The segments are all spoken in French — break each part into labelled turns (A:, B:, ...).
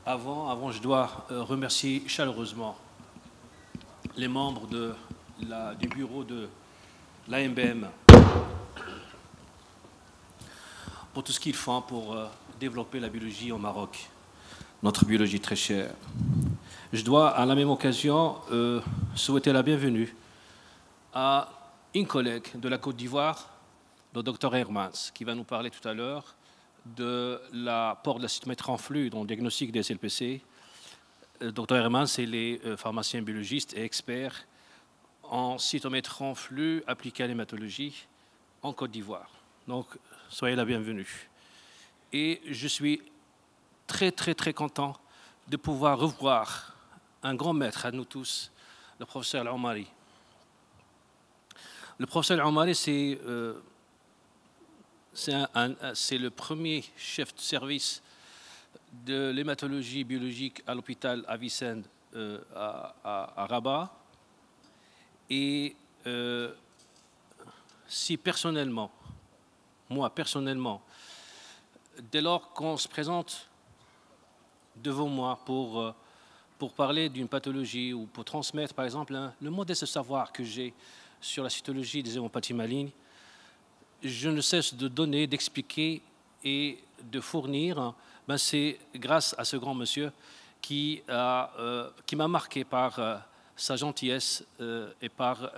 A: Avant, je dois remercier chaleureusement les membres du bureau de l'AMBM pour tout ce qu'ils font pour développer la biologie au Maroc, notre biologie très chère. Je dois à la même occasion souhaiter la bienvenue à une collègue de la Côte d'Ivoire, le Dr Hermans, qui va nous parler tout à l'heure de l'apport de la cytométrie en flux dans le diagnostic des SLPC. Dr Hermans, c'est les pharmaciens biologistes et experts en cytométrie en flux appliquée à l'hématologie en Côte d'Ivoire. Donc, soyez la bienvenue. Et je suis très content de pouvoir revoir un grand maître à nous tous, le professeur Al-Omari. Le professeur Al-Omari, c'est le premier chef de service de l'hématologie biologique à l'hôpital Avicenne à Rabat. Et si personnellement, moi personnellement, dès lors qu'on se présente devant moi pour parler d'une pathologie ou pour transmettre par exemple le modeste savoir que j'ai sur la cytologie des hémopathies malignes, je ne cesse de donner, d'expliquer et de fournir. C'est grâce à ce grand monsieur qui m'a marqué par sa gentillesse et par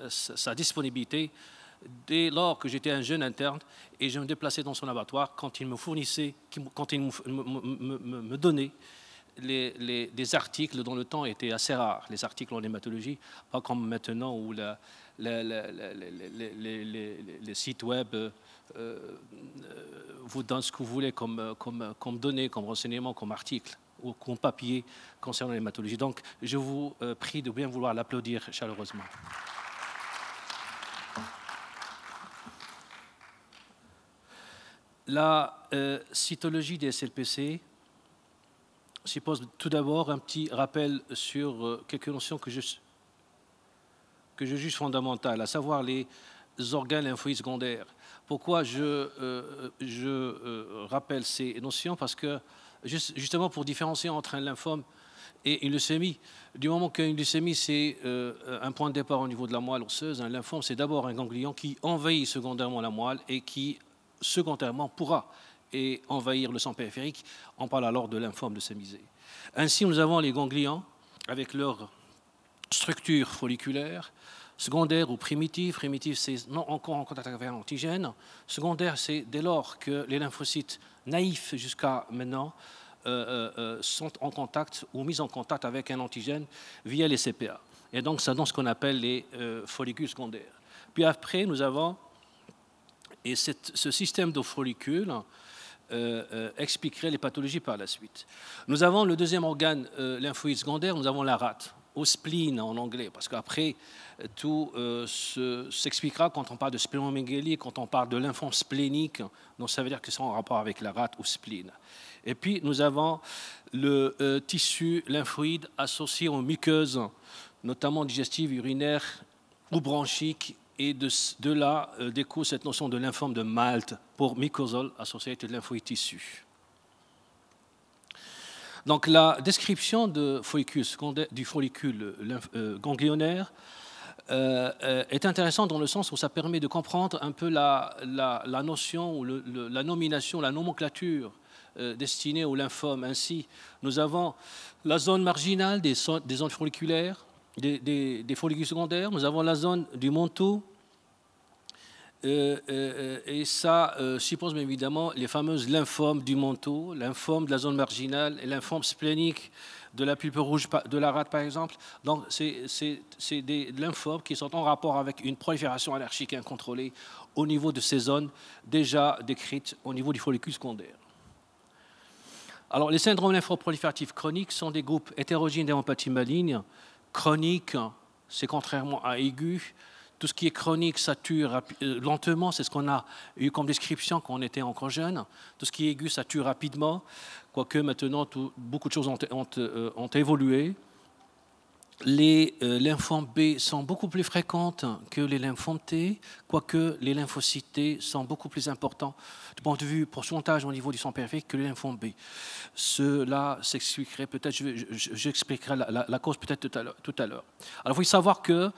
A: sa disponibilité dès lors que j'étais un jeune interne et je me déplaçais dans son laboratoire quand il me fournissait, quand il me donnait des articles dont le temps était assez rare, les articles en hématologie, pas comme maintenant où les sites web vous donnent ce que vous voulez comme données, comme renseignements, comme articles ou comme papier concernant l'hématologie. Donc, je vous prie de bien vouloir l'applaudir chaleureusement. La cytologie des SLPC suppose tout d'abord un petit rappel sur quelques notions que je juge fondamentales, à savoir les organes lymphoïdes secondaires. Pourquoi je rappelle ces notions? Parce que justement pour différencier entre un lymphome et une leucémie, du moment qu'une leucémie c'est un point de départ au niveau de la moelle osseuse, un lymphome c'est d'abord un ganglion qui envahit secondairement la moelle et qui secondairement pourra envahir le sang périphérique. On parle alors de lymphome leucémisé. Ainsi, nous avons les ganglions avec leur structure folliculaire, secondaire ou primitive. Primitive, c'est non encore en contact avec un antigène. Secondaire, c'est dès lors que les lymphocytes naïfs jusqu'à maintenant sont en contact ou mis en contact avec un antigène via les CPA. Et donc, ça donne ce qu'on appelle les follicules secondaires. Puis après, nous avons, et ce système de follicules expliquerait les pathologies par la suite. Nous avons le deuxième organe lymphoïde secondaire, nous avons la rate, au spleen en anglais, parce qu'après, tout s'expliquera quand on parle de splénomégalie, quand on parle de lymphome splénique, donc ça veut dire que c'est en rapport avec la rate ou spleen. Et puis, nous avons le tissu lymphoïde associé aux muqueuses, notamment digestives, urinaires ou bronchiques, et de là découle cette notion de lymphome de Malte pour mucosal associated lymphoid tissue. Donc la description du follicule ganglionnaire est intéressante dans le sens où ça permet de comprendre un peu la notion ou la nomination, la nomenclature destinée au lymphome. Ainsi, nous avons la zone marginale des zones folliculaires, des follicules secondaires, nous avons la zone du manteau, et ça suppose bien évidemment les fameuses lymphomes du manteau, lymphome de la zone marginale et lymphome splénique de la pulpe rouge de la rate par exemple. Donc c'est des lymphomes qui sont en rapport avec une prolifération allergique incontrôlée au niveau de ces zones déjà décrites au niveau du follicule secondaire. Alors les syndromes lymphoprolifératifs chroniques sont des groupes hétérogènes d'hémopathies malignes. Chronique, c'est contrairement à aigu. Tout ce qui est chronique, ça tue lentement. C'est ce qu'on a eu comme description quand on était encore jeune. Tout ce qui est aigu, ça tue rapidement. Quoique maintenant, beaucoup de choses ont évolué. les lymphomes B sont beaucoup plus fréquentes que les lymphomes T, quoique les lymphocytes T sont beaucoup plus importants du point de vue pourcentage au niveau du sang périphérique que les lymphomes B. Cela s'expliquerait peut-être, j'expliquerai la cause peut-être tout à l'heure. Alors, il faut savoir que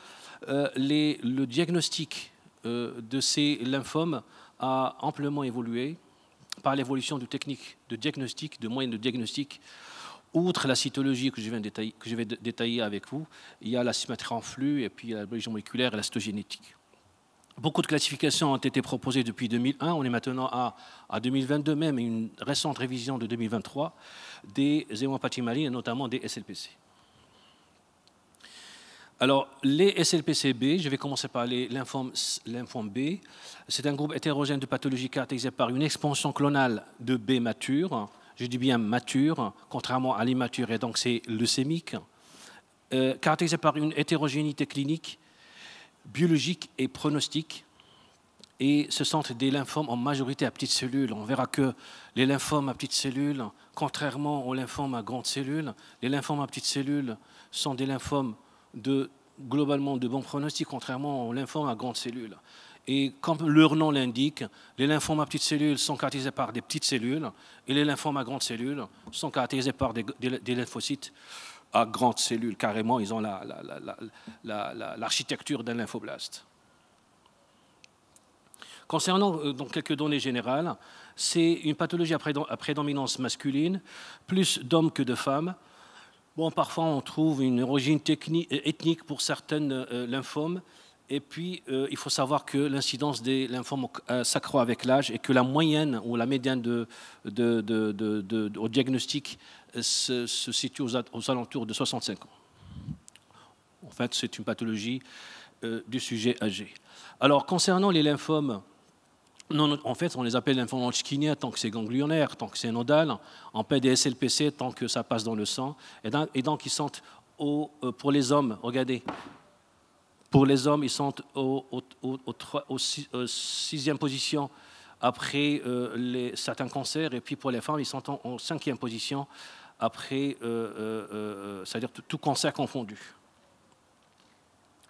A: le diagnostic de ces lymphomes a amplement évolué par l'évolution de techniques de diagnostic, de moyens de diagnostic. Outre la cytologie que je vais détailler avec vous, il y a la symétrie en flux, et puis la biologie moléculaire et la cytogénétique. Beaucoup de classifications ont été proposées depuis 2001. On est maintenant à 2022 même, et une récente révision de 2023 des hémopathies malignes, et notamment des SLPC. Alors, les SLPC-B, je vais commencer par les lymphomes B. C'est un groupe hétérogène de pathologies caractérisé par une expansion clonale de B mature. Je dis bien mature, contrairement à l'immature, et donc c'est leucémique, caractérisé par une hétérogénéité clinique, biologique et pronostique. Et ce sont des lymphomes en majorité à petites cellules. On verra que les lymphomes à petites cellules, contrairement aux lymphomes à grandes cellules, les lymphomes à petites cellules sont des lymphomes globalement de bon pronostic, contrairement aux lymphomes à grandes cellules. Et comme leur nom l'indique, les lymphomes à petites cellules sont caractérisés par des petites cellules et les lymphomes à grandes cellules sont caractérisés par des lymphocytes à grandes cellules. Carrément, ils ont l'architecture d'un lymphoblaste. Concernant donc quelques données générales, c'est une pathologie à prédominance masculine, plus d'hommes que de femmes. Bon, parfois, on trouve une origine ethnique pour certaines lymphomes. Et puis, il faut savoir que l'incidence des lymphomes s'accroît avec l'âge et que la moyenne ou la médiane au diagnostic se situe aux alentours de 65 ans. En fait, c'est une pathologie du sujet âgé. Alors, concernant les lymphomes, en fait, on les appelle lymphomes hodgkiniens tant que c'est ganglionnaire, tant que c'est nodal. On paie des SLPC tant que ça passe dans le sang. Et donc, ils sont, pour les hommes, regardez, pour les hommes, ils sont au sixième position après certains cancers, et puis pour les femmes, ils sont en cinquième position après, c'est-à-dire tout cancer confondu.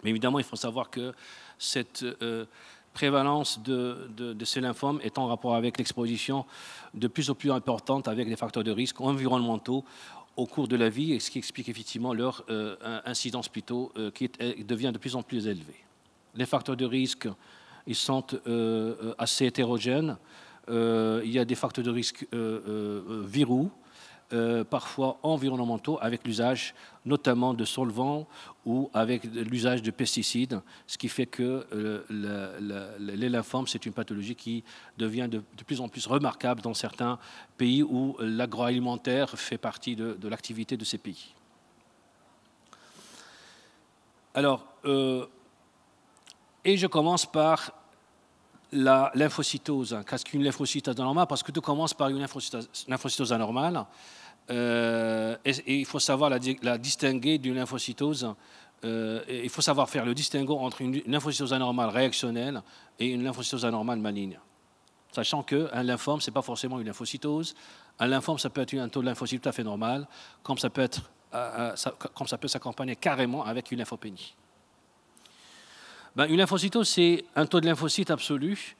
A: Mais évidemment, il faut savoir que cette prévalence de ces lymphomes est en rapport avec l'exposition de plus en plus importante avec des facteurs de risque environnementaux au cours de la vie, et ce qui explique effectivement leur incidence plutôt qui devient de plus en plus élevée. Les facteurs de risque, ils sont assez hétérogènes. Il y a des facteurs de risque viraux, parfois environnementaux, avec l'usage notamment de solvants ou avec l'usage de pesticides, ce qui fait que les lymphomes, c'est une pathologie qui devient de plus en plus remarquable dans certains pays où l'agroalimentaire fait partie de l'activité de ces pays. Alors, et je commence par la lymphocytose. Qu'est-ce qu'une lymphocytose anormale? Parce que tout commence par une lymphocytose anormale. Et il faut savoir la distinguer d'une lymphocytose. Il faut savoir faire le distinguo entre une lymphocytose anormale réactionnelle et une lymphocytose anormale maligne. Sachant qu'un lymphome, ce n'est pas forcément une lymphocytose. Un lymphome, ça peut être un taux de lymphocyte tout à fait normal, comme ça peut s'accompagner carrément avec une lymphopénie. Une lymphocytose, c'est un taux de lymphocyte absolu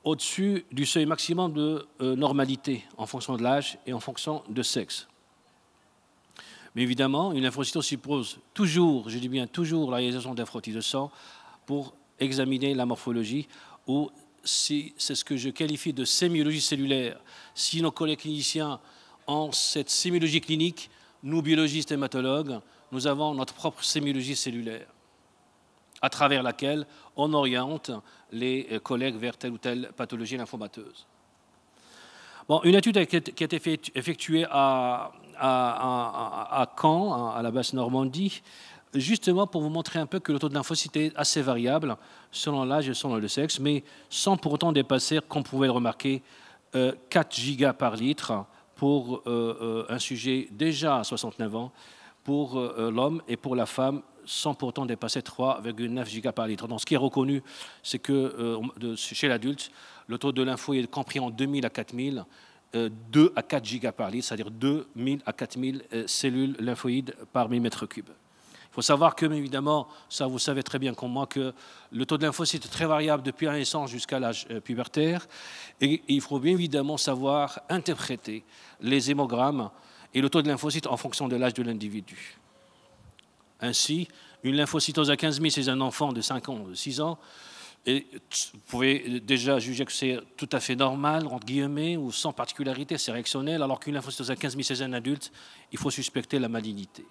A: au-dessus du seuil maximum de normalité en fonction de l'âge et en fonction de sexe. Mais évidemment, une lymphocytose suppose toujours, je dis bien toujours, la réalisation d'un frottis de sang pour examiner la morphologie, ou si c'est ce que je qualifie de sémiologie cellulaire. Si nos collègues cliniciens ont cette sémiologie clinique, nous, biologistes et hématologues, nous avons notre propre sémiologie cellulaire, à travers laquelle on oriente les collègues vers telle ou telle pathologie lymphomateuse. Bon, une étude qui a été effectuée à Caen, à la Basse-Normandie, justement pour vous montrer un peu que le taux de lymphocyte est assez variable selon l'âge et selon le sexe, mais sans pour autant dépasser, comme vous pouvez le remarquer, 4 gigas par litre pour un sujet déjà à 69 ans, pour l'homme, et pour la femme, sans pourtant dépasser 3,9 gigas par litre. Donc, ce qui est reconnu, c'est que chez l'adulte, le taux de lympho est compris en 2000 à 4000, 2 à 4 gigas par litre, c'est-à-dire 2000 à 4000 cellules lymphoïdes par millimètre cube. Il faut savoir que, bien évidemment, ça vous savez très bien comme moi, que le taux de lymphocytes est très variable depuis la naissance jusqu'à l'âge pubertaire. Et il faut bien évidemment savoir interpréter les hémogrammes et le taux de lymphocytes en fonction de l'âge de l'individu. Ainsi, une lymphocytose à 15 000 chez un enfant de 5 ans, de 6 ans, et vous pouvez déjà juger que c'est tout à fait normal, entre guillemets, ou sans particularité, c'est réactionnel, alors qu'une lymphocytose à 15 000 chez un adulte, il faut suspecter la malignité.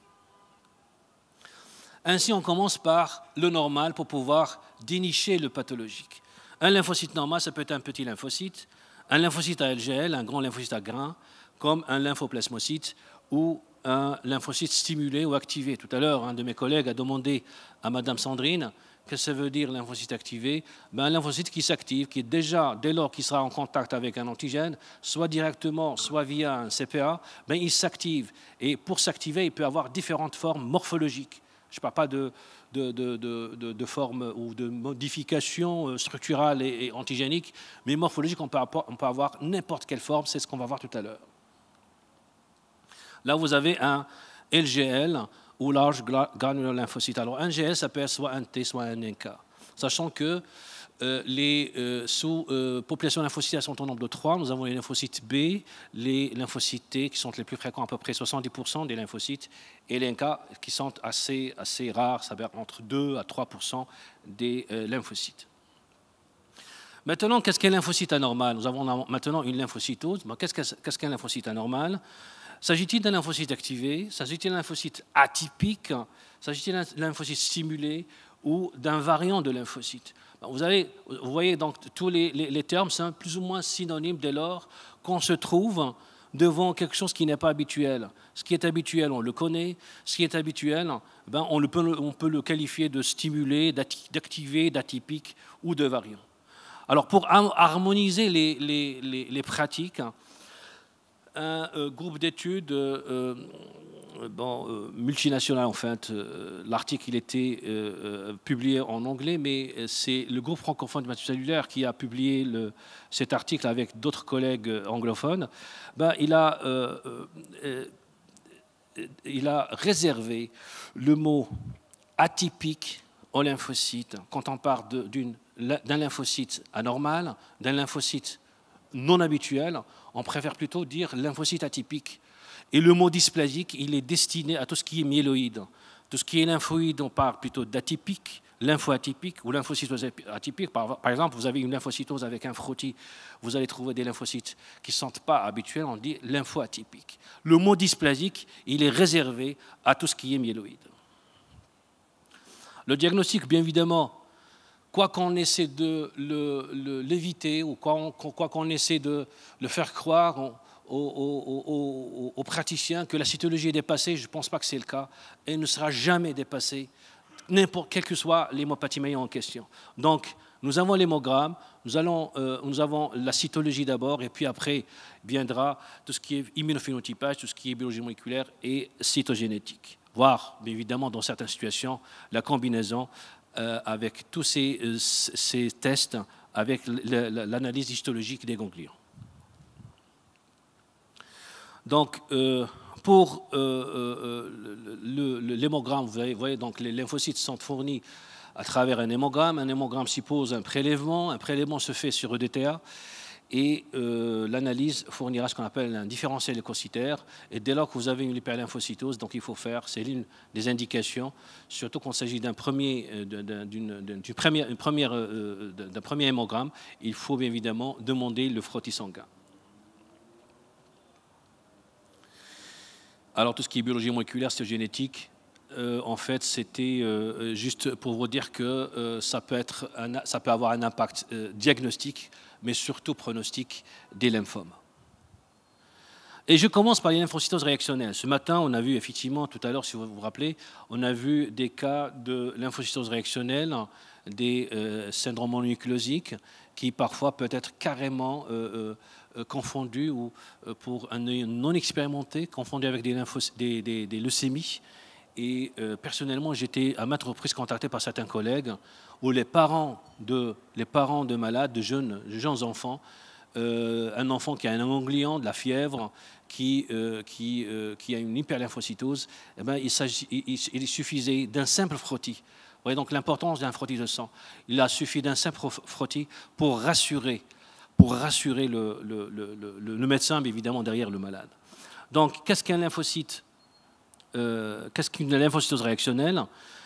A: Ainsi, on commence par le normal pour pouvoir dénicher le pathologique. Un lymphocyte normal, ça peut être un petit lymphocyte, un lymphocyte à LGL, un grand lymphocyte à grains, comme un lymphoplasmocyte ou un lymphocyte stimulé ou activé. Tout à l'heure, un de mes collègues a demandé à Madame Sandrine qu'est-ce que ça veut dire lymphocyte activé. Un lymphocyte qui s'active, qui est déjà, dès lors qu'il sera en contact avec un antigène, soit directement, soit via un CPA, il s'active. Et pour s'activer, il peut avoir différentes formes morphologiques. Je ne parle pas de forme ou de modification structurale et antigénique, mais morphologique, on peut avoir n'importe quelle forme, c'est ce qu'on va voir tout à l'heure. Là, vous avez un LGL, ou large granular lymphocyte. Alors, un GL, ça peut être soit un T, soit un NK. Sachant que les sous-populations lymphocytaires sont au nombre de 3. Nous avons les lymphocytes B, les lymphocytes T, qui sont les plus fréquents, à peu près 70% des lymphocytes, et les NK, qui sont assez rares, ça va être entre 2 à 3% des lymphocytes. Maintenant, qu'est-ce qu'un lymphocyte anormal? Nous avons maintenant une lymphocytose. Qu'est-ce qu'un lymphocyte anormal? S'agit-il d'un lymphocyte activé? S'agit-il d'un lymphocyte atypique? S'agit-il d'un lymphocyte stimulé ou d'un variant de lymphocyte? Vous voyez donc tous les termes sont plus ou moins synonymes dès lors qu'on se trouve devant quelque chose qui n'est pas habituel. Ce qui est habituel, on le connaît. Ce qui est habituel, on peut le qualifier de stimulé, d'activé, d'atypique ou de variant. Alors pour harmoniser les pratiques, un groupe d'études multinational, en fait. L'article il était publié en anglais, mais c'est le groupe francophone de matrice cellulaire qui a publié cet article avec d'autres collègues anglophones. Il a réservé le mot atypique au lymphocyte quand on parle d'un lymphocyte anormal, d'un lymphocyte non habituel. On préfère plutôt dire lymphocyte atypique. Et le mot dysplasique, il est destiné à tout ce qui est myéloïde. Tout ce qui est lymphoïde, on parle plutôt d'atypique, lymphoatypique ou lymphocytose atypique. Par exemple, vous avez une lymphocytose avec un frottis, vous allez trouver des lymphocytes qui ne sont pas habituels, on dit lymphoatypique. Le mot dysplasique, il est réservé à tout ce qui est myéloïde. Le diagnostic, bien évidemment, quoi qu'on essaie de l'éviter ou quoi qu'on essaie de le faire croire aux praticiens que la cytologie est dépassée, je ne pense pas que c'est le cas. Elle ne sera jamais dépassée, quelle que soit l'hémopathie en question. Donc, nous avons l'hémogramme, nous avons la cytologie d'abord, et puis après viendra tout ce qui est immunophénotypage, tout ce qui est biologie moléculaire et cytogénétique. Voire, bien évidemment, dans certaines situations, la combinaison avec tous ces tests, avec l'analyse histologique des ganglions. Donc, pour l'hémogramme, vous voyez, donc les lymphocytes sont fournis à travers un hémogramme. Un hémogramme suppose un prélèvement se fait sur EDTA, et l'analyse fournira ce qu'on appelle un différentiel leucocytaire. Et dès lors que vous avez une hyperlymphocytose, donc il faut faire, c'est l'une des indications, surtout quand il s'agit d'un premier hémogramme, il faut bien évidemment demander le frottis sanguin. Alors tout ce qui est biologie moléculaire, cytogénétique, en fait, c'était juste pour vous dire que ça peut avoir un impact diagnostique, mais surtout pronostic des lymphomes. Et je commence par les lymphocytoses réactionnelles. Ce matin, on a vu effectivement, tout à l'heure, si vous vous rappelez, on a vu des cas de lymphocytose réactionnelle, des syndromes mononucléosiques, qui parfois peuvent être carrément confondus ou pour un œil non expérimenté, confondus avec des leucémies. Et personnellement, j'étais à maintes reprises contacté par certains collègues où les parents de malades, de jeunes enfants, un enfant qui a un ganglion, de la fièvre, qui a une hyperlymphocytose, eh ben, il suffisait d'un simple frottis. Vous voyez donc l'importance d'un frottis de sang. Il a suffi d'un simple frottis pour rassurer le médecin, mais évidemment derrière le malade. Donc, qu'est-ce qu'un lymphocyte? Qu'est-ce qu'une lymphocytose réactionnelle?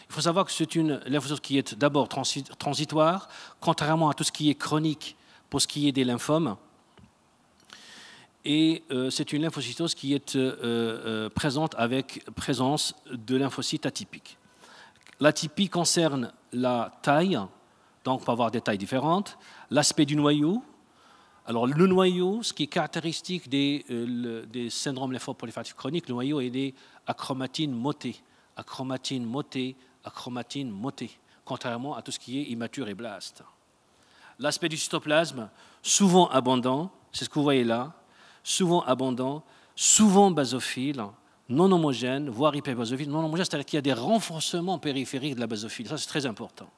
A: Il faut savoir que c'est une lymphocytose qui est d'abord transitoire, contrairement à tout ce qui est chronique pour ce qui est des lymphomes. Et c'est une lymphocytose qui est présente avec présence de lymphocytes atypiques. L'atypie concerne la taille, donc on peut avoir des tailles différentes, l'aspect du noyau. Alors le noyau, ce qui est caractéristique des syndromes lymphoprolifératifs chroniques, le noyau est des achromatines motées, achromatines motées, achromatines motées, contrairement à tout ce qui est immature et blast. L'aspect du cytoplasme, souvent abondant, c'est ce que vous voyez là, souvent abondant, souvent basophile, non homogène, voire hyperbasophile. Non homogène, c'est-à-dire qu'il y a des renforcements périphériques de la basophilie. Ça, c'est très important.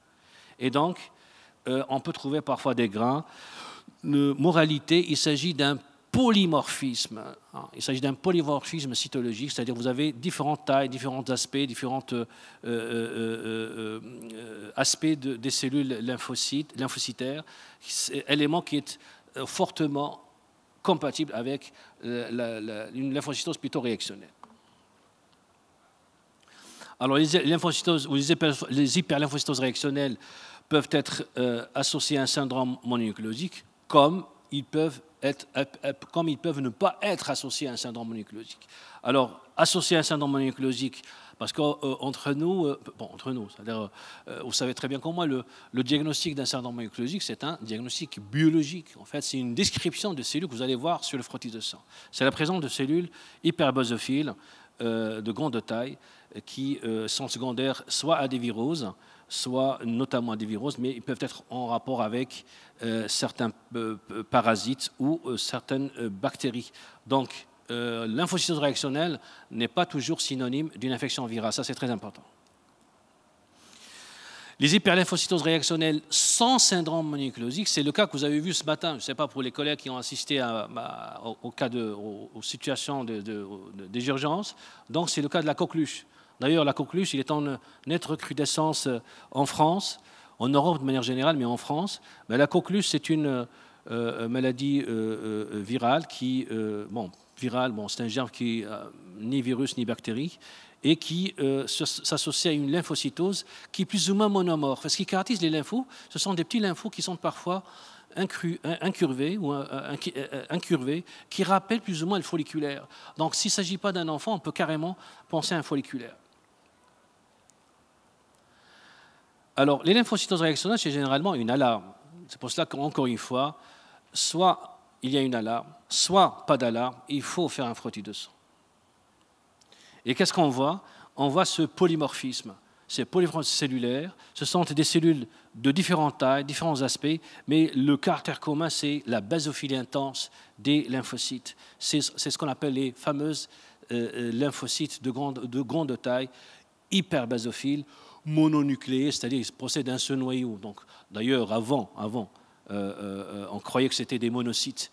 A: Et donc, on peut trouver parfois des grains. Moralité, il s'agit d'un polymorphisme. Il s'agit d'un polymorphisme cytologique, c'est-à-dire que vous avez différentes tailles, différents aspects, différents aspects des cellules lymphocytaires, élément qui est fortement compatible avec une lymphocytose plutôt réactionnelle. Alors, les lymphocytoses ou les hyperlymphocytoses réactionnelles peuvent être associées à un syndrome mononucléosique, comme ils peuvent ne pas être associés à un syndrome mononucléosique. Alors, associés à un syndrome mononucléosique, parce qu'entre nous, c'est-à-dire, vous savez très bien comme moi, le diagnostic d'un syndrome mononucléosique, c'est un diagnostic biologique. En fait, c'est une description de cellules que vous allez voir sur le frottis de sang. C'est la présence de cellules hyperbasophiles de grande taille qui sont secondaires soit à des viroses, soit notamment à des viroses, mais ils peuvent être en rapport avec certains parasites ou certaines bactéries. Donc, lymphocytose réactionnelle n'est pas toujours synonyme d'une infection virale. Ça, c'est très important. Les hyperlymphocytoses réactionnelles sans syndrome mononucléosique, c'est le cas que vous avez vu ce matin. Je ne sais pas pour les collègues qui ont assisté aux situations des urgences. Donc, c'est le cas de la coqueluche. D'ailleurs, la coqueluche, il est en nette recrudescence en France, en Europe de manière générale, mais en France. Mais la coqueluche, c'est une maladie virale qui, c'est un germe qui ni virus ni bactérie, et qui s'associe à une lymphocytose qui est plus ou moins monomorphe. Ce qui caractérise les lymphos, ce sont des petits lymphos qui sont parfois incurvés, qui rappellent plus ou moins le folliculaire. Donc, s'il ne s'agit pas d'un enfant, on peut carrément penser à un folliculaire. Alors, les lymphocytoses réactionnelles, c'est généralement une alarme. C'est pour cela qu'encore une fois, soit il y a une alarme, soit pas d'alarme, il faut faire un frottis de sang. Et qu'est-ce qu'on voit? On voit ce polymorphisme. Ces polymorphismes cellulaires, ce sont des cellules de différentes tailles, différents aspects, mais le caractère commun, c'est la basophilie intense des lymphocytes. C'est ce qu'on appelle les fameuses lymphocytes de grande taille, hyperbasophiles, mononucléés, c'est-à-dire qu'ils procèdent d'un seul noyau. D'ailleurs, avant, on croyait que c'était des monocytes.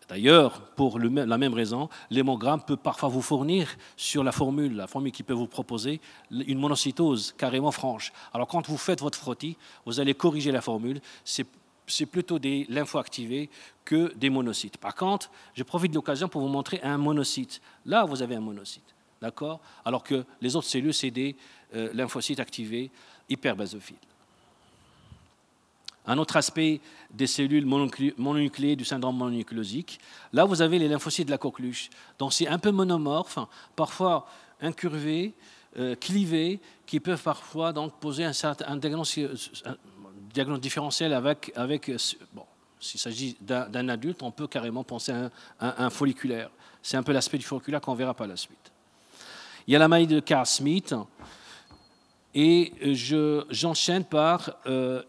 A: D'ailleurs, pour la même raison, l'hémogramme peut parfois vous fournir sur la formule qu'il peut vous proposer, une monocytose carrément franche. Alors quand vous faites votre frottis, vous allez corriger la formule, c'est plutôt des lymphoactivés que des monocytes. Par contre, je profite de l'occasion pour vous montrer un monocyte. Là, vous avez un monocyte, d'accord? Alors que les autres cellules, c'est des lymphocytes activés hyperbasophiles. Un autre aspect des cellules mononucléées du syndrome mononucléosique, là vous avez les lymphocytes de la coqueluche. Donc c'est un peu monomorphe, parfois incurvés, clivés, qui peuvent parfois donc poser un diagnostic différentiel avec s'il s'agit d'un adulte, on peut carrément penser à un folliculaire. C'est un peu l'aspect du folliculaire qu'on verra par la suite. Il y a la maladie de Carr-Smith. Et j'enchaîne par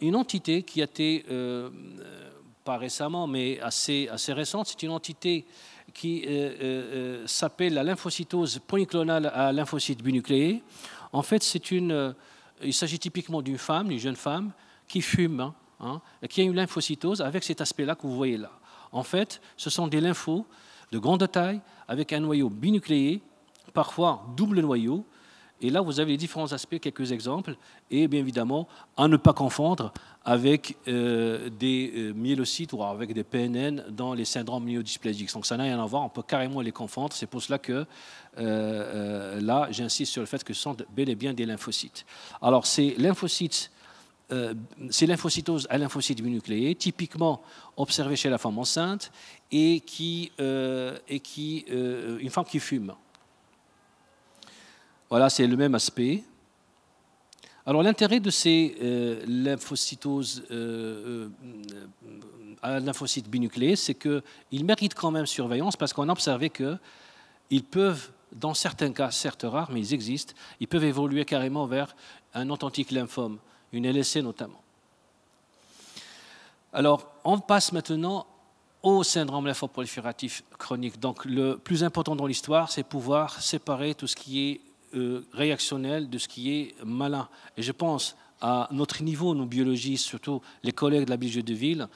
A: une entité qui a été, pas récemment, mais assez récente. C'est une entité qui s'appelle la lymphocytose polyclonale à lymphocytes binucléés. En fait, il s'agit typiquement d'une femme, d'une jeune femme, qui fume, qui a une lymphocytose avec cet aspect-là que vous voyez là. En fait, ce sont des lymphos de grande taille avec un noyau binucléé, parfois double noyau. Et là, vous avez les différents aspects, quelques exemples, et bien évidemment, à ne pas confondre avec des myélocytes ou avec des PNN dans les syndromes myélodysplasiques. Donc ça n'a rien à voir, on peut carrément les confondre. C'est pour cela que là, j'insiste sur le fait que ce sont bel et bien des lymphocytes. Alors, ces lymphocytes, ces lymphocytoses à lymphocytes binucléés, typiquement observées chez la femme enceinte et une femme qui fume. Voilà, c'est le même aspect. Alors l'intérêt de ces lymphocytoses à lymphocytes binucléés, c'est qu'ils méritent quand même surveillance parce qu'on a observé qu'ils peuvent, dans certains cas, certes rares, mais ils existent, ils peuvent évoluer carrément vers un authentique lymphome, une LSC notamment. Alors, on passe maintenant au syndrome lymphoprolifératif chronique. Donc le plus important dans l'histoire, c'est pouvoir séparer tout ce qui est réactionnel de ce qui est malin. Et je pense à notre niveau, nos biologistes, surtout les collègues de la biologie de ville,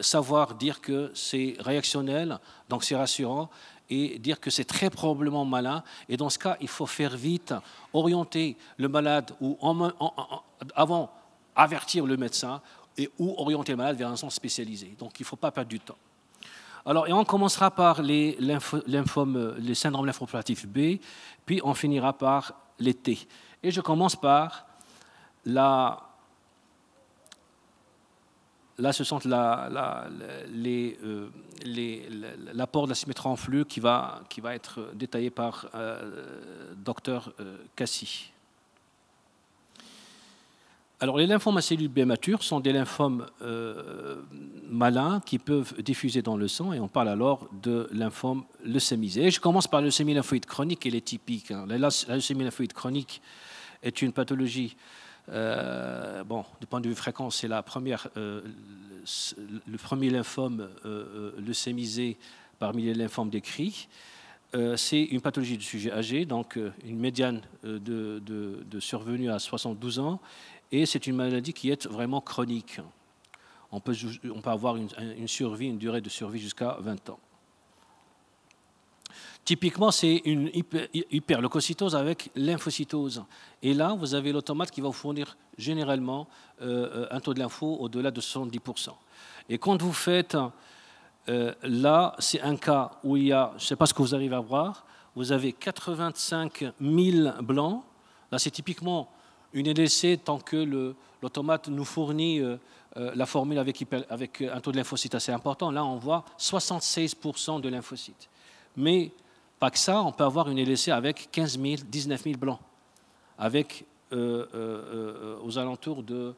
A: savoir dire que c'est réactionnel, donc c'est rassurant, et dire que c'est très probablement malin. Et dans ce cas, il faut faire vite, orienter le malade, ou avant avertir le médecin, ou orienter le malade vers un centre spécialisé. Donc il ne faut pas perdre du temps. Alors, et on commencera par les syndromes lymphoprolifératifs B, puis on finira par les T. Et je commence par l'apport de la symétrie en flux qui va être détaillé par Dr Cassi. Alors, les lymphomes à cellules B matures sont des lymphomes malins qui peuvent diffuser dans le sang et on parle alors de lymphome leucémisé. Je commence par le leucémie lymphoïde chronique, elle est typique. La leucémie lymphoïde chronique est une pathologie, du point de vue fréquence, c'est le premier lymphome leucémisé parmi les lymphomes décrits. C'est une pathologie du sujet âgé, donc une médiane de survenue à 72 ans. Et c'est une maladie qui est vraiment chronique. On peut avoir une durée de survie jusqu'à 20 ans. Typiquement, c'est une hyperleucocytose avec lymphocytose. Et là, vous avez l'automate qui va vous fournir généralement un taux de lympho au-delà de 70%. Et quand vous faites, là, c'est un cas où il y a, je ne sais pas ce que vous arrivez à voir, vous avez 85 000 blancs. Là, c'est typiquement une LSC tant que l'automate nous fournit la formule avec un taux de lymphocytes assez important. Là, on voit 76% de lymphocytes. Mais pas que ça, on peut avoir une LSC avec 15 000, 19 000 blancs, avec aux alentours de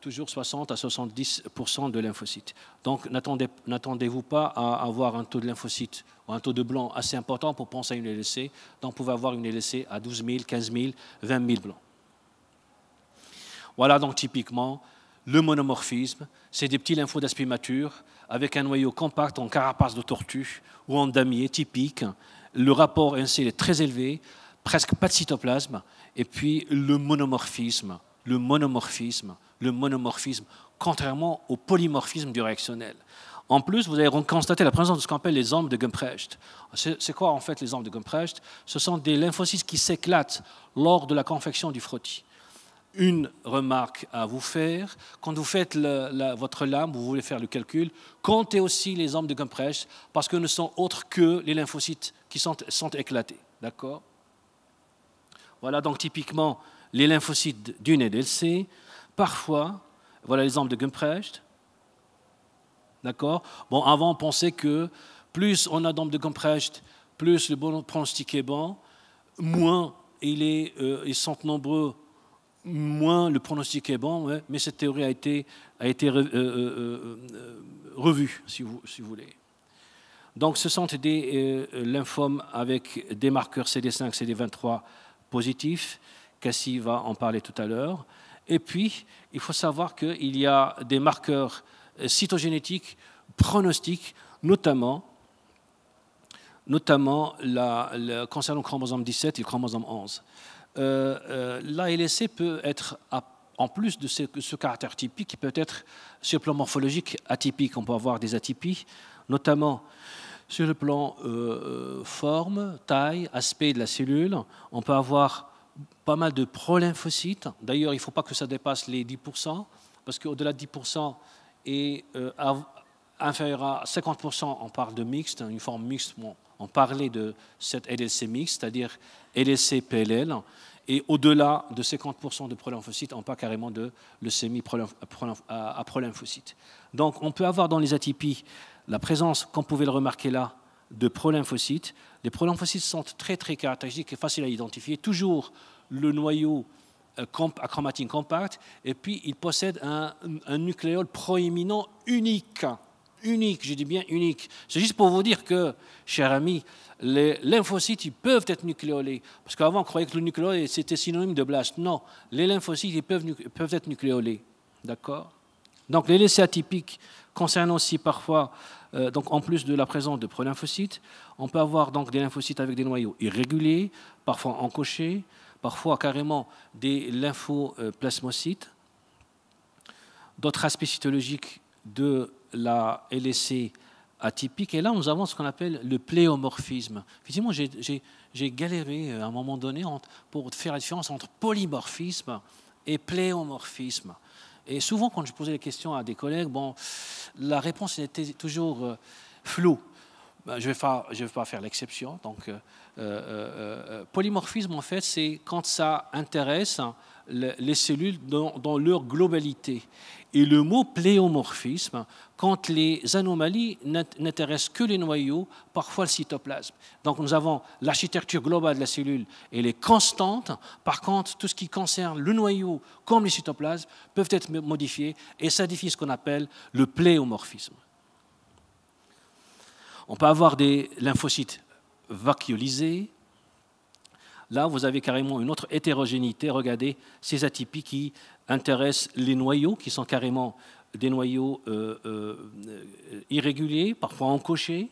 A: toujours 60 à 70% de lymphocytes. Donc, n'attendez-vous pas à avoir un taux de lymphocytes ou un taux de blanc assez important pour penser à une LSC. Donc, vous pouvez avoir une LSC à 12 000, 15 000, 20 000 blancs. Voilà donc typiquement le monomorphisme. C'est des petits lymphodes d'aspect mature avec un noyau compact en carapace de tortue ou en damier typique. Le rapport NC est très élevé, presque pas de cytoplasme. Et puis le monomorphisme, contrairement au polymorphisme du réactionnel. En plus, vous allez constater la présence de ce qu'on appelle les ombres de Gumprecht. C'est quoi en fait les ombres de Gumprecht? Ce sont des lymphocytes qui s'éclatent lors de la confection du frottis. Une remarque à vous faire, quand vous faites votre lame, vous voulez faire le calcul, comptez aussi les ombres de Gumprecht parce que ne sont autres que les lymphocytes qui sont éclatés. D'accord? Voilà donc typiquement les lymphocytes d'une LSC. Parfois, voilà les ombres de Gumprecht. D'accord? Bon, avant, on pensait que plus on a d'ombres de Gumprecht, plus le bon pronostic est bon, moins ils sont nombreux, moins le pronostic est bon, ouais, mais cette théorie a été revue, si vous voulez. Donc, ce sont des lymphomes avec des marqueurs CD5, CD23 positifs. Cassie va en parler tout à l'heure. Et puis, il faut savoir qu'il y a des marqueurs cytogénétiques pronostiques, notamment concernant le chromosome 17 et le chromosome 11. La LSC peut être en plus de ce caractère typique qui peut être sur le plan morphologique atypique. On peut avoir des atypies, notamment sur le plan forme, taille, aspect de la cellule. On peut avoir pas mal de prolymphocytes. D'ailleurs, il ne faut pas que ça dépasse les 10%, parce qu'au-delà de 10% et inférieur à 50%, on parle de mixte, une forme mixte. Bon, on parlait de cette LLC mixte, c'est-à-dire LLC-PLL. Et au-delà de 50% de prolymphocytes, on parle carrément de leucémie à prolymphocytes. Donc, on peut avoir dans les atypies la présence, comme vous pouvez le remarquer là, de prolymphocytes. Les prolymphocytes sont très, très caractéristiques et faciles à identifier. Toujours le noyau à chromatine compacte, et puis ils possèdent un nucléole proéminent unique. Unique, je dis bien unique. C'est juste pour vous dire que, chers amis, les lymphocytes, ils peuvent être nucléolés. Parce qu'avant, on croyait que le nucléole, c'était synonyme de blast. Non, les lymphocytes, ils peuvent être nucléolés. D'accord? Donc, les LLC atypiques concernent aussi parfois, donc en plus de la présence de prolymphocytes, on peut avoir donc des lymphocytes avec des noyaux irréguliers, parfois encochés, parfois carrément des lymphoplasmocytes. D'autres aspects cytologiques de la LLC atypique. Et là, nous avons ce qu'on appelle le pléomorphisme. Effectivement, j'ai galéré à un moment donné pour faire la différence entre polymorphisme et pléomorphisme. Et souvent, quand je posais les questions à des collègues, bon, la réponse était toujours floue. Je ne vais pas faire l'exception. Donc, polymorphisme, en fait, c'est quand ça intéresse les cellules dans leur globalité. Et le mot pléomorphisme, quand les anomalies n'intéressent que les noyaux, parfois le cytoplasme. Donc nous avons l'architecture globale de la cellule, elle est constante. Par contre, tout ce qui concerne le noyau, comme les cytoplasmes, peuvent être modifiés, et ça définit ce qu'on appelle le pléomorphisme. On peut avoir des lymphocytes vacuolisés. Là, vous avez carrément une autre hétérogénéité. Regardez ces atypies qui intéressent les noyaux, qui sont carrément des noyaux irréguliers, parfois encochés.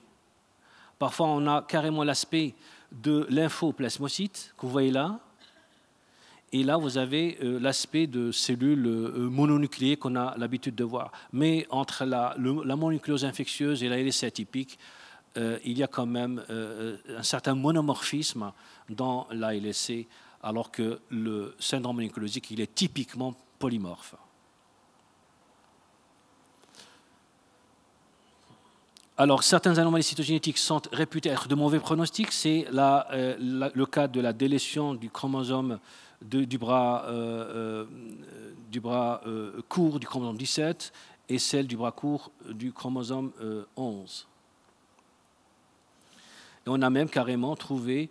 A: Parfois, on a carrément l'aspect de lymphoplasmocytes, que vous voyez là. Et là, vous avez l'aspect de cellules mononucléées qu'on a l'habitude de voir. Mais entre la mononucléose infectieuse et la LLC atypique, il y a quand même un certain monomorphisme dans la LLC, alors que le syndrome mononucléosique, il est typiquement polymorphe. Alors, certaines anomalies cytogénétiques sont réputées être de mauvais pronostics. C'est le cas de la délétion du chromosome du bras court du chromosome 17 et celle du bras court du chromosome 11. Et on a même carrément trouvé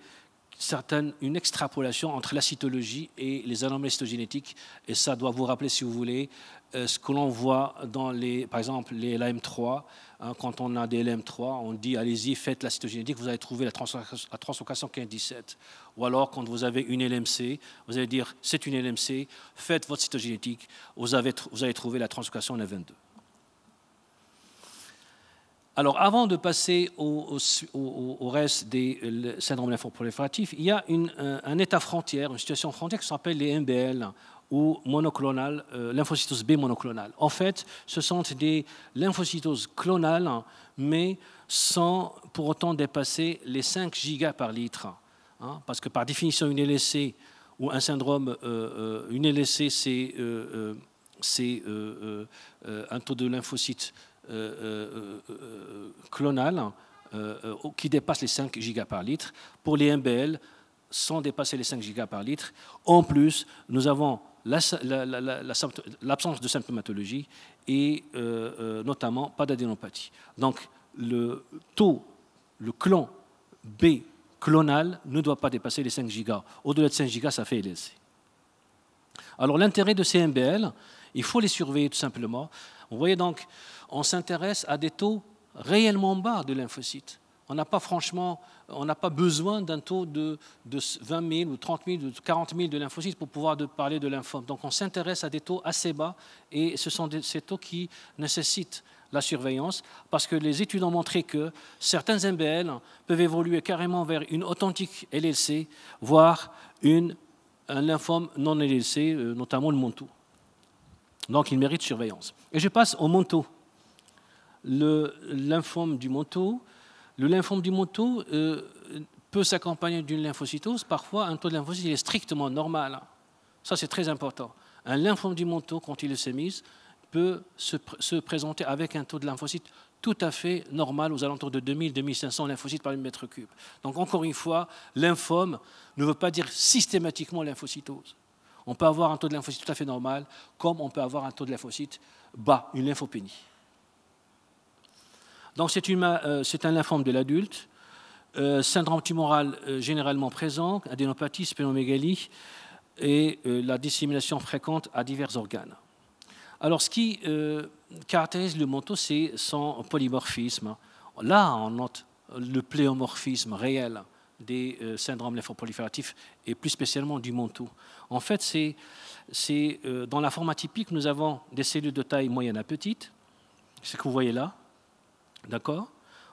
A: une extrapolation entre la cytologie et les anomalies cytogénétiques. Et ça doit vous rappeler, si vous voulez, ce que l'on voit dans par exemple, les LAM3. Hein, quand on a des LAM3, on dit, allez-y, faites la cytogénétique, vous allez trouver la translocation 15-17. Ou alors, quand vous avez une LMC, vous allez dire, c'est une LMC, faites votre cytogénétique, vous allez trouver la translocation 22. Alors, avant de passer au reste des syndromes lymphoprolifératifs, il y a un état frontière, une situation frontière qui s'appelle les MBL, ou monoclonales, lymphocytose B monoclonale. En fait, ce sont des lymphocytoses clonales, mais sans pour autant dépasser les 5 gigas par litre. Hein, parce que par définition, une LSC ou un syndrome, une LSC, c'est un taux de lymphocytes clonal qui dépasse les 5 gigas par litre. Pour les MBL, sans dépasser les 5 gigas par litre. En plus, nous avons l'absence de symptomatologie et notamment pas d'adénopathie. Donc, le taux, le clon B clonal ne doit pas dépasser les 5 gigas. Au-delà de 5 gigas, ça fait LSC. Alors, l'intérêt de ces MBL, il faut les surveiller tout simplement. Vous voyez donc, on s'intéresse à des taux réellement bas de lymphocytes. On n'a pas besoin d'un taux de 20 000 ou 30 000 ou 40 000 de lymphocytes pour pouvoir parler de lymphome. Donc on s'intéresse à des taux assez bas et ce sont ces taux qui nécessitent la surveillance parce que les études ont montré que certains MBL peuvent évoluer carrément vers une authentique LLC, voire un lymphome non LLC, notamment le Montou. Donc, il mérite surveillance. Et je passe au manteau. Le lymphome du manteau. Le lymphome du manteau peut s'accompagner d'une lymphocytose. Parfois, un taux de lymphocyte est strictement normal. Ça, c'est très important. Un lymphome du manteau, quand il est leucémise, peut se présenter avec un taux de lymphocyte tout à fait normal, aux alentours de 2000-2500 lymphocytes par mètre cube. Donc, encore une fois, lymphome ne veut pas dire systématiquement lymphocytose. On peut avoir un taux de lymphocyte tout à fait normal, comme on peut avoir un taux de lymphocyte bas, une lymphopénie. Donc, c'est un lymphome de l'adulte, syndrome tumoral généralement présent, adénopathie, splénomégalie et la dissémination fréquente à divers organes. Alors, ce qui caractérise le manteau, c'est son polymorphisme. Là, on note le pléomorphisme réel des syndromes lymphoprolifératifs et plus spécialement du manteau. En fait, dans la forme atypique, nous avons des cellules de taille moyenne à petite, c'est ce que vous voyez là, d'accord,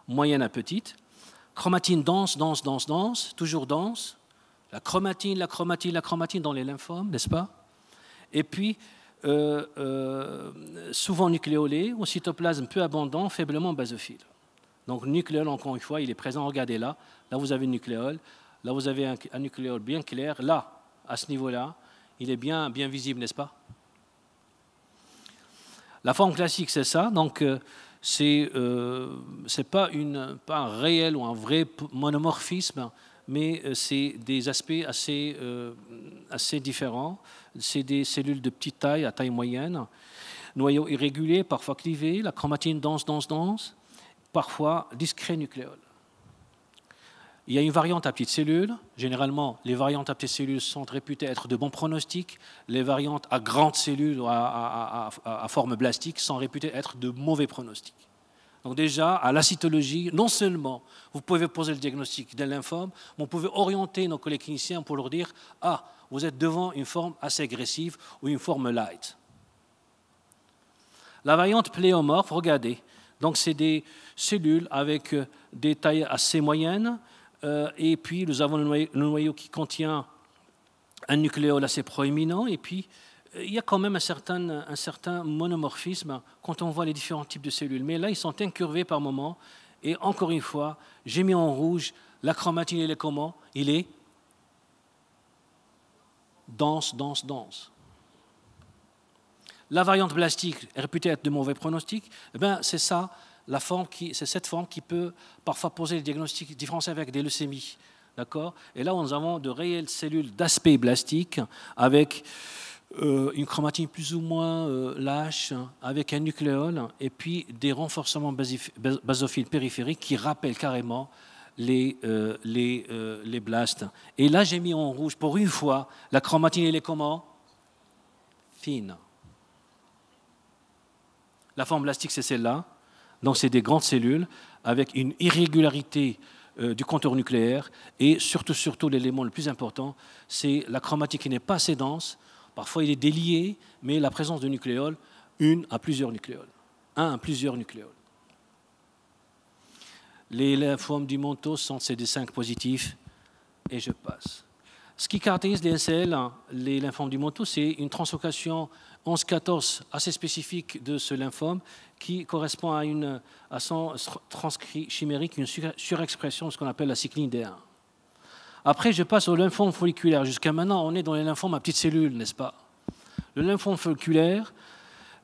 A: moyenne à petite, chromatine dense, dense, dense, dense, toujours dense, la chromatine dans les lymphomes, n'est-ce pas? Et puis, souvent nucléolé, au cytoplasme peu abondant, faiblement basophile. Donc, le nucléole, encore une fois, il est présent, regardez là, là vous avez le nucléole, là vous avez un nucléole bien clair, là, à ce niveau-là, il est bien visible, n'est-ce pas? La forme classique, c'est ça, donc c'est pas un réel ou un vrai monomorphisme, mais c'est des aspects assez différents. C'est des cellules de petite taille à taille moyenne, noyau irrégulier, parfois clivé, la chromatine dense, dense, dense, parfois discret nucléole. Il y a une variante à petites cellules. Généralement, les variantes à petites cellules sont réputées être de bons pronostics. Les variantes à grandes cellules ou à forme blastique sont réputées être de mauvais pronostics. Donc déjà, à la cytologie, non seulement vous pouvez poser le diagnostic d'un lymphome, mais vous pouvez orienter nos collègues cliniciens pour leur dire « Ah, vous êtes devant une forme assez agressive ou une forme light ». La variante pléomorphe, regardez, donc c'est des cellules avec des tailles assez moyennes, et puis nous avons le noyau qui contient un nucléole assez proéminent, et puis il y a quand même un certain monomorphisme quand on voit les différents types de cellules. Mais là, ils sont incurvés par moments. Et encore une fois, j'ai mis en rouge, la chromatine, il est comment? Il est dense, dense, dense. La variante blastique est réputée être de mauvais pronostics. Eh bien, c'est ça, c'est cette forme qui peut parfois poser le diagnostic différencié avec des leucémies. D'accord? Et là, nous avons de réelles cellules d'aspect blastique avec une chromatine plus ou moins lâche, avec un nucléole, et puis des renforcements basophiles périphériques qui rappellent carrément les blastes. Et là, j'ai mis en rouge, pour une fois, la chromatine, elle est comment? Fine. La forme blastique, c'est celle-là. Donc, c'est des grandes cellules avec une irrégularité du contour nucléaire. Et surtout, l'élément le plus important, c'est la chromatine qui n'est pas assez dense. Parfois, il est délié, mais la présence de nucléoles, un à plusieurs nucléoles. Les lymphomes du manteau sont CD5 positifs, et je passe. Ce qui caractérise les LCL, les lymphomes du manteau, c'est une translocation 11-14 assez spécifique de ce lymphome qui correspond à son transcrit chimérique, une surexpression de ce qu'on appelle la cycline D1. Après, je passe au lymphome folliculaire. Jusqu'à maintenant, on est dans les lymphomes à petites cellules, n'est-ce pas? Le lymphome folliculaire,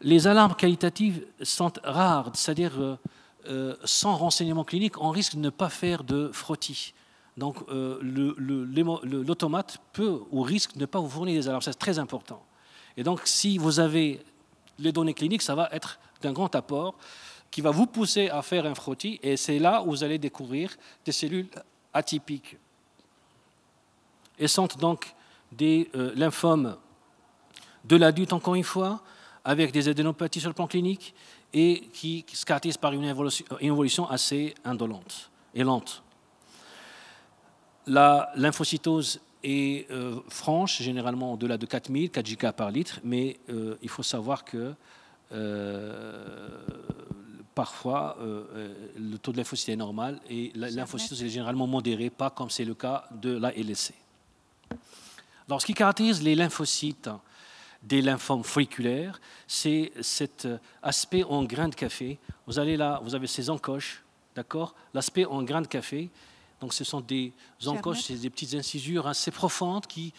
A: les alarmes qualitatives sont rares, c'est-à-dire sans renseignement clinique, on risque de ne pas faire de frottis. Donc, l'automate peut ou risque de ne pas vous fournir des alarmes. C'est très important. Et donc, si vous avez les données cliniques, ça va être d'un grand apport qui va vous pousser à faire un frottis. Et c'est là où vous allez découvrir des cellules atypiques. Et sont donc des lymphomes de l'adulte, encore une fois, avec des adénopathies sur le plan clinique et qui se caractérisent par une évolution assez indolente et lente. La lymphocytose est franche, généralement au-delà de 4000, 4 J par litre, mais il faut savoir que parfois, le taux de lymphocyte est normal et la lymphocytose est généralement modérée, pas comme c'est le cas de la LSC. Alors, ce qui caractérise les lymphocytes, des lymphomes folliculaires, c'est cet aspect en grain de café. Vous allez là, vous avez ces encoches, d'accord? L'aspect en grain de café, donc ce sont des encoches, c'est des petites incisures assez profondes qui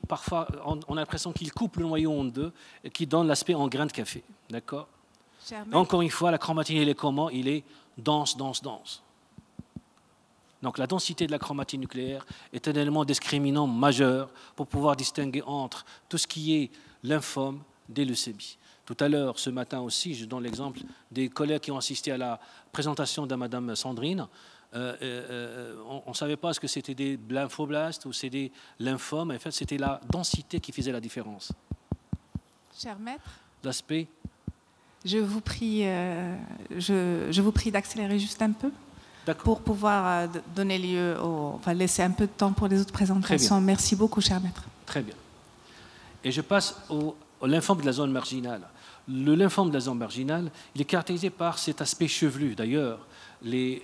A: parfois, on a l'impression qu'ils coupent le noyau en deux et qui donnent l'aspect en grain de café, d'accord? Encore une fois, la chromatine, il est comment? Il est dense, dense, dense. Donc la densité de la chromatine nucléaire est un élément discriminant majeur pour pouvoir distinguer entre tout ce qui est lymphome des leucémies. Tout à l'heure, ce matin aussi, je donne l'exemple des collègues qui ont assisté à la présentation de Mme Sandrine. On ne savait pas ce que c'était des lymphoblastes ou c'est des lymphomes. En fait, c'était la densité qui faisait la différence.
B: Cher maître,
A: l'aspect.
B: Je vous prie d'accélérer juste un peu pour pouvoir donner lieu laisser un peu de temps pour les autres présentations. Merci beaucoup, cher maître.
A: Très bien. Et je passe au lymphome de la zone marginale. Le lymphome de la zone marginale, il est caractérisé par cet aspect chevelu. D'ailleurs, les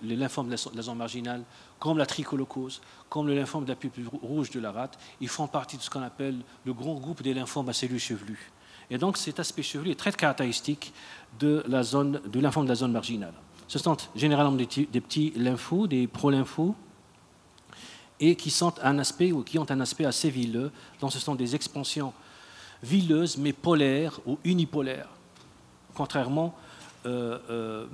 A: lymphomes de la zone marginale, comme la tricolocose, comme le lymphome de la pupille rouge de la rate, ils font partie de ce qu'on appelle le grand groupe des lymphomes à cellules chevelues. Et donc cet aspect chevelu est très caractéristique de du lymphome de la zone marginale. Ce sont généralement des petits lymphos, des prolymphos, et qui ont un aspect assez vileux. Donc ce sont des expansions villeuses, mais polaires ou unipolaires, contrairement au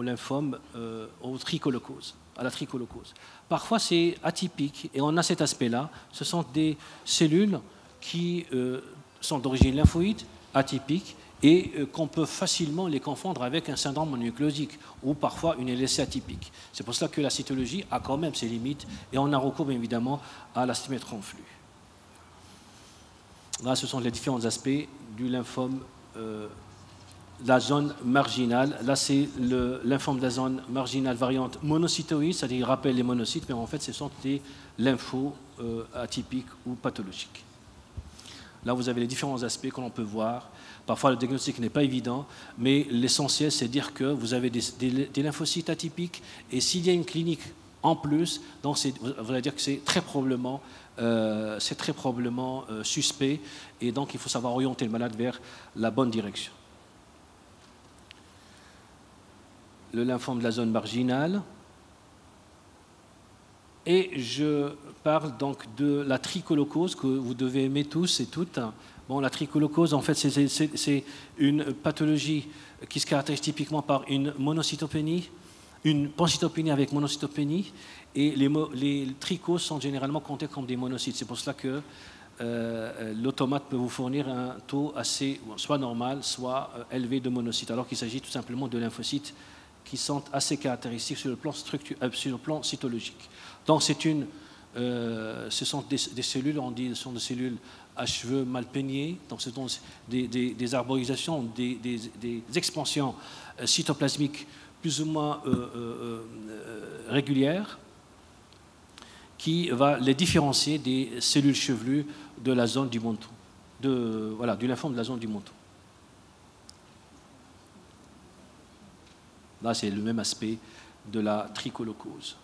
A: lymphome, à la tricolocose. Parfois c'est atypique, et on a cet aspect-là. Ce sont des cellules qui sont d'origine lymphoïde, atypiques, et qu'on peut facilement les confondre avec un syndrome mononucléosique ou parfois une LSC atypique. C'est pour cela que la cytologie a quand même ses limites et on a recours évidemment à la cymétrie en flux. Là, ce sont les différents aspects du lymphome de la zone marginale. Là, c'est le lymphome de la zone marginale variante monocytoïde, c'est-à-dire qu'il rappelle les monocytes, mais en fait, ce sont des lymphos atypiques ou pathologiques. Là, vous avez les différents aspects que l'on peut voir. Parfois, le diagnostic n'est pas évident, mais l'essentiel, c'est de dire que vous avez des lymphocytes atypiques, et s'il y a une clinique en plus, donc vous allez dire que c'est très probablement suspect, et donc il faut savoir orienter le malade vers la bonne direction. Le lymphome de la zone marginale. Et je parle donc de la tricolocose que vous devez aimer tous et toutes. Bon, la tricolocose, en fait, c'est une pathologie qui se caractérise typiquement par une monocytopénie, une pancytopénie avec monocytopénie, et les tricoses sont généralement comptés comme des monocytes. C'est pour cela que l'automate peut vous fournir un taux assez, soit normal, soit élevé de monocytes, alors qu'il s'agit tout simplement de lymphocytes qui sont assez caractéristiques sur le plan cytologique. Donc ce sont des cellules, on dit, ce sont des cellules à cheveux mal peignés, donc ce sont des arborisations, des expansions cytoplasmiques plus ou moins régulières, qui va les différencier des cellules chevelues de la zone du menton, du lymphome de la zone du menton. Là, c'est le même aspect de la tricolocose.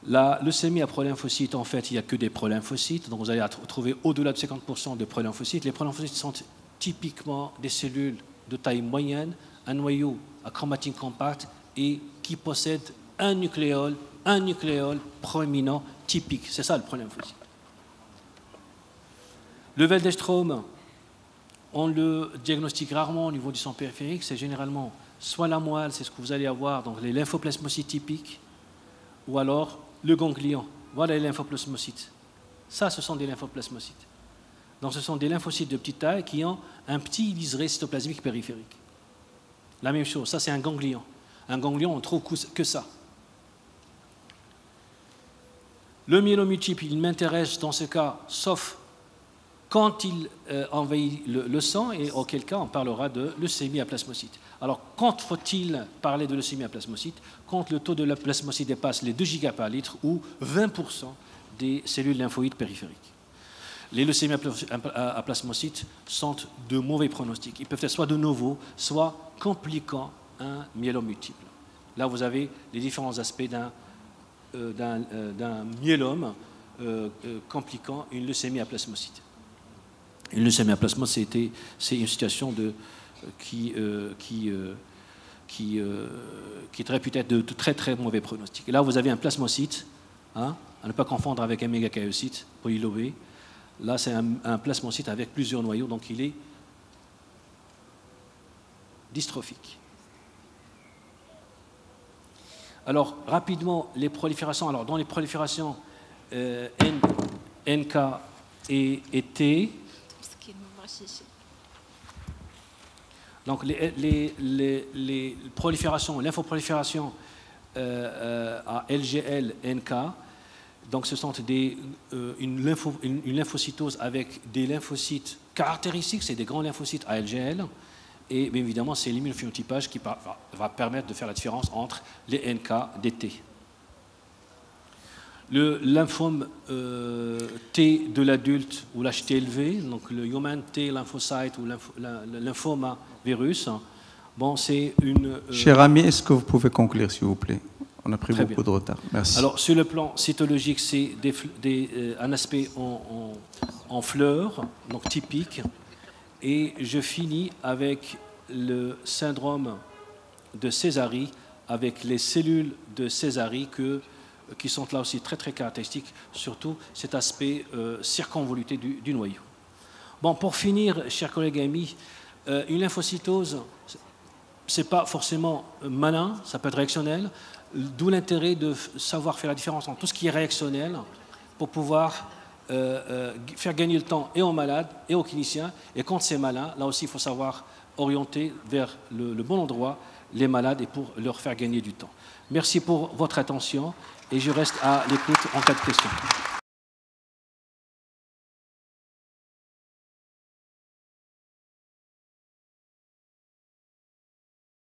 A: La leucémie à prolymphocytes, en fait, il n'y a que des prolymphocytes. Donc, vous allez trouver au-delà de 50% de prolymphocytes. Les prolymphocytes sont typiquement des cellules de taille moyenne, un noyau à chromatine compacte et qui possèdent un nucléole proéminent typique. C'est ça le prolymphocyte. Le Waldenström, on le diagnostique rarement au niveau du sang périphérique. C'est généralement soit la moelle, c'est ce que vous allez avoir, donc les lymphoplasmocytes typiques, ou alors le ganglion. Voilà les lymphoplasmocytes. Ça, ce sont des lymphoplasmocytes. Donc, ce sont des lymphocytes de petite taille qui ont un petit liseré cytoplasmique périphérique. La même chose, ça, c'est un ganglion. Un ganglion, on ne trouve que ça. Le myélome multiple, il m'intéresse dans ce cas, sauf quand il envahit le sang, et auquel cas on parlera de leucémie à plasmocyte. Alors, quand faut-il parler de leucémie à plasmocyte? Quand le taux de la plasmocyte dépasse les 2 giga par litre ou 20% des cellules lymphoïdes périphériques. Les leucémies à plasmocyte sont de mauvais pronostics. Ils peuvent être soit de nouveau, soit compliquant un myélome multiple. Là, vous avez les différents aspects d'un myélome compliquant une leucémie à plasmocyte. Une leucémie à plasma, c'est une situation qui est réputée être de très très mauvais pronostic. Et là, vous avez un plasmocyte, hein, à ne pas confondre avec un mégakaryocyte polylobé. Là, c'est un plasmocyte avec plusieurs noyaux, donc il est dystrophique. Alors, rapidement, les proliférations. Alors, dans les proliférations NK et T, donc les proliférations, lymphoprolifération à LGL, NK, donc ce sont une lymphocytose avec des lymphocytes caractéristiques, c'est des grands lymphocytes à LGL, et bien évidemment c'est l'immunophénotypage qui va permettre de faire la différence entre les NK et T. Le lymphome T de l'adulte ou l'HT élevé, donc le Human T lymphocyte ou le lymphoma virus, bon, c'est une...
C: Cher ami, est-ce que vous pouvez conclure, s'il vous plaît? On a pris beaucoup de retard. Merci.
A: Alors, sur le plan cytologique, c'est un aspect en fleurs, donc typique. Et je finis avec le syndrome de Sézary, avec les cellules de Sézary qui sont là aussi très très caractéristiques, surtout cet aspect circonvoluté du noyau. Bon, pour finir, chers collègues et amis, une lymphocytose, ce n'est pas forcément malin, ça peut être réactionnel, d'où l'intérêt de savoir faire la différence entre tout ce qui est réactionnel pour pouvoir faire gagner le temps et aux malades et aux cliniciens. Et quand c'est malin, là aussi, il faut savoir orienter vers le bon endroit les malades et pour leur faire gagner du temps. Merci pour votre attention et je reste à l'écoute en cas de questions.